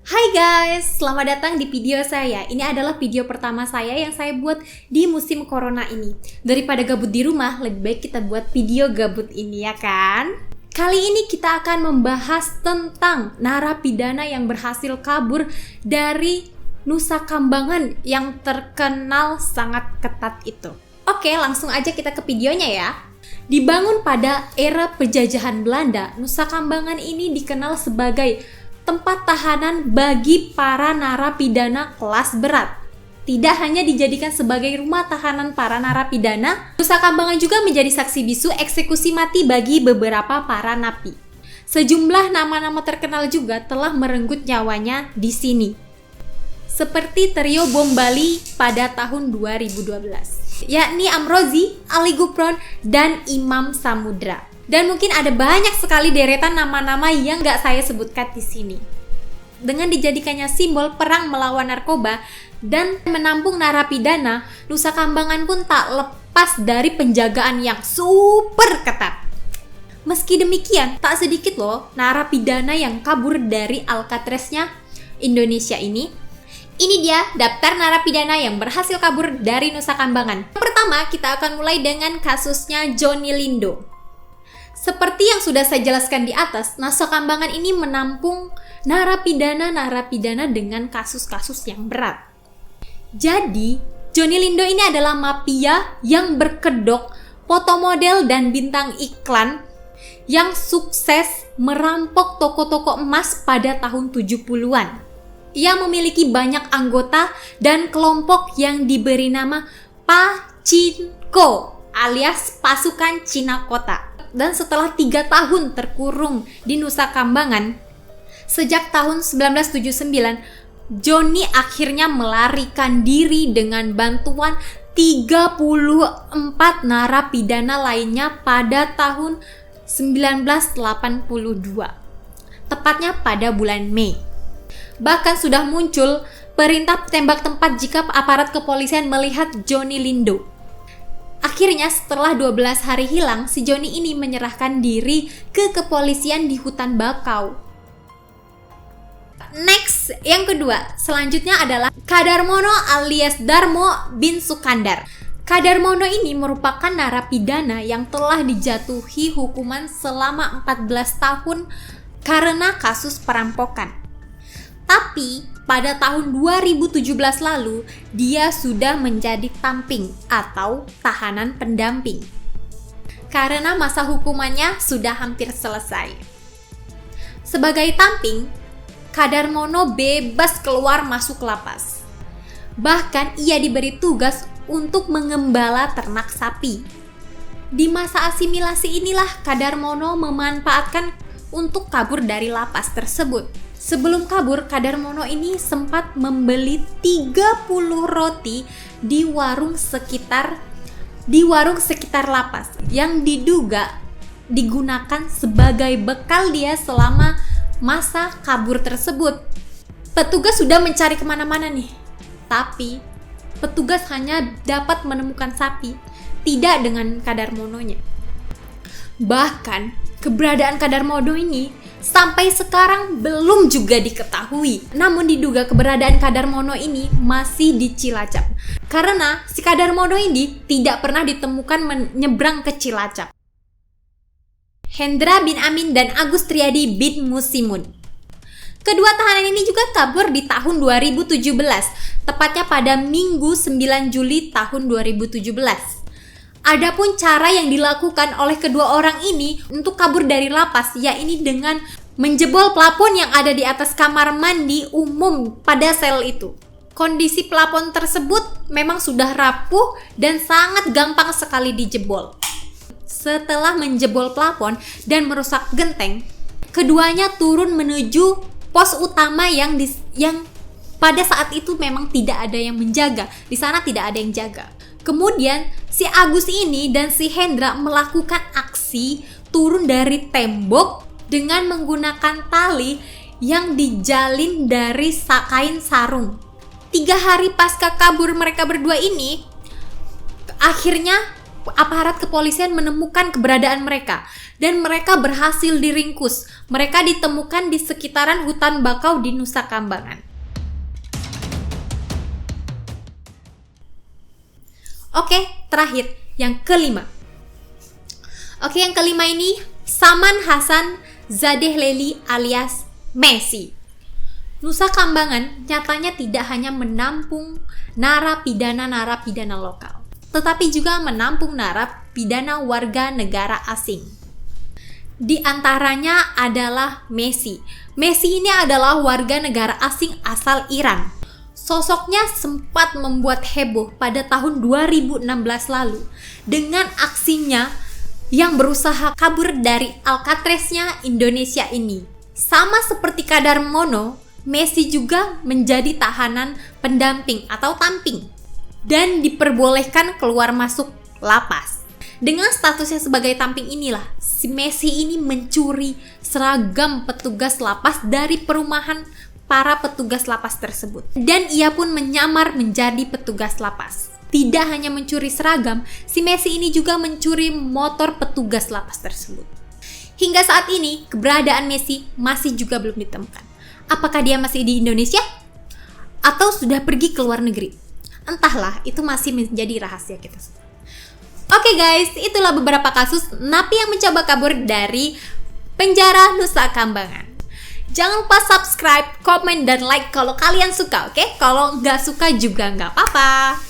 Hai guys, selamat datang di video saya. Ini adalah video pertama saya yang saya buat di musim corona ini. Daripada gabut di rumah, lebih baik kita buat video gabut ini ya kan? Kali ini kita akan membahas tentang narapidana yang berhasil kabur dari Nusa Kambangan yang terkenal sangat ketat itu. Oke, langsung aja kita ke videonya ya. Dibangun pada era penjajahan Belanda, Nusa Kambangan ini dikenal sebagai tempat tahanan bagi para narapidana kelas berat. Tidak hanya dijadikan sebagai rumah tahanan para narapidana, Nusa Kambangan juga menjadi saksi bisu eksekusi mati bagi beberapa para napi. Sejumlah nama-nama terkenal juga telah merenggut nyawanya di sini. Seperti trio bom Bali pada tahun 2012, yakni Amrozi, Ali Gufron, dan Imam Samudra. Dan mungkin ada banyak sekali deretan nama-nama yang gak saya sebutkan di sini. Dengan dijadikannya simbol perang melawan narkoba dan menampung narapidana, Nusa Kambangan pun tak lepas dari penjagaan yang super ketat. Meski demikian, tak sedikit loh narapidana yang kabur dari Alcatraznya Indonesia ini. Ini dia daftar narapidana yang berhasil kabur dari Nusa Kambangan. Pertama, kita akan mulai dengan kasusnya Johnny Lindo. Seperti yang sudah saya jelaskan di atas, Nusa Kambangan ini menampung narapidana dengan kasus-kasus yang berat. Jadi, Johnny Lindo ini adalah mafia yang berkedok foto model dan bintang iklan yang sukses merampok toko-toko emas pada tahun 70-an. Ia memiliki banyak anggota dan kelompok yang diberi nama Pachinko alias pasukan Cina Kota. Dan setelah 3 tahun terkurung di Nusa Kambangan, sejak tahun 1979, Johnny akhirnya melarikan diri dengan bantuan 34 narapidana lainnya pada tahun 1982, tepatnya pada bulan Mei. Bahkan sudah muncul perintah tembak tempat jika aparat kepolisian melihat Johnny Lindo. Akhirnya setelah 12 hari hilang, si Johnny ini menyerahkan diri ke kepolisian di hutan bakau. Next, yang kedua, selanjutnya adalah Kadarmono alias Darmo bin Sukandar. Kadarmono ini merupakan narapidana yang telah dijatuhi hukuman selama 14 tahun karena kasus perampokan. Tapi pada tahun 2017 lalu, dia sudah menjadi tamping atau tahanan pendamping karena masa hukumannya sudah hampir selesai. Sebagai tamping, Kadarmono bebas keluar masuk lapas. Bahkan ia diberi tugas untuk mengembala ternak sapi. Di masa asimilasi inilah Kadarmono memanfaatkan untuk kabur dari lapas tersebut. Sebelum kabur, Kadarmono ini sempat membeli 30 roti di warung sekitar lapas yang diduga digunakan sebagai bekal dia selama masa kabur tersebut. Petugas sudah mencari kemana-mana nih, tapi petugas hanya dapat menemukan sapi, tidak dengan Kadarmononya. Bahkan keberadaan Kadarmono ini sampai sekarang belum juga diketahui. Namun diduga keberadaan Kadarmono ini masih di Cilacap, karena si Kadarmono ini tidak pernah ditemukan menyeberang ke Cilacap. Hendra bin Amin dan Agus Triadi bin Musimun. Kedua tahanan ini juga kabur di tahun 2017, tepatnya pada Minggu 9 Juli tahun 2017. Adapun cara yang dilakukan oleh kedua orang ini untuk kabur dari lapas, yakni dengan menjebol plafon yang ada di atas kamar mandi umum pada sel itu. Kondisi plafon tersebut memang sudah rapuh dan sangat gampang sekali dijebol. Setelah menjebol plafon dan merusak genteng, keduanya turun menuju pos utama yang pada saat itu memang tidak ada yang menjaga. Di sana tidak ada yang jaga. Kemudian si Agus ini dan si Hendra melakukan aksi turun dari tembok dengan menggunakan tali yang dijalin dari kain sarung. 3 hari pasca kabur mereka berdua ini, akhirnya aparat kepolisian menemukan keberadaan mereka dan mereka berhasil diringkus. Mereka ditemukan di sekitaran hutan bakau di Nusa Kambangan. Oke, terakhir yang kelima. Oke, yang kelima ini Saman Hasan Zadehleli alias Messi. Nusa Kambangan nyatanya tidak hanya menampung narapidana lokal, tetapi juga menampung narapidana warga negara asing. Di antaranya adalah Messi. Messi ini adalah warga negara asing asal Iran. Sosoknya sempat membuat heboh pada tahun 2016 lalu dengan aksinya yang berusaha kabur dari Alcatraznya Indonesia ini. Sama seperti Kadarmono, Messi juga menjadi tahanan pendamping atau tamping dan diperbolehkan keluar masuk lapas. Dengan statusnya sebagai tamping inilah, si Messi ini mencuri seragam petugas lapas dari perumahan para petugas lapas tersebut. Dan ia pun menyamar menjadi petugas lapas. Tidak hanya mencuri seragam, si Messi ini juga mencuri motor petugas lapas tersebut. Hingga saat ini, keberadaan Messi masih juga belum ditemukan. Apakah dia masih di Indonesia? Atau sudah pergi ke luar negeri? Entahlah, itu masih menjadi rahasia kita. Oke guys, itulah beberapa kasus napi yang mencoba kabur dari penjara Nusa Kambangan. Jangan lupa subscribe, komen, dan like kalau kalian suka, oke? Kalau nggak suka juga nggak apa-apa.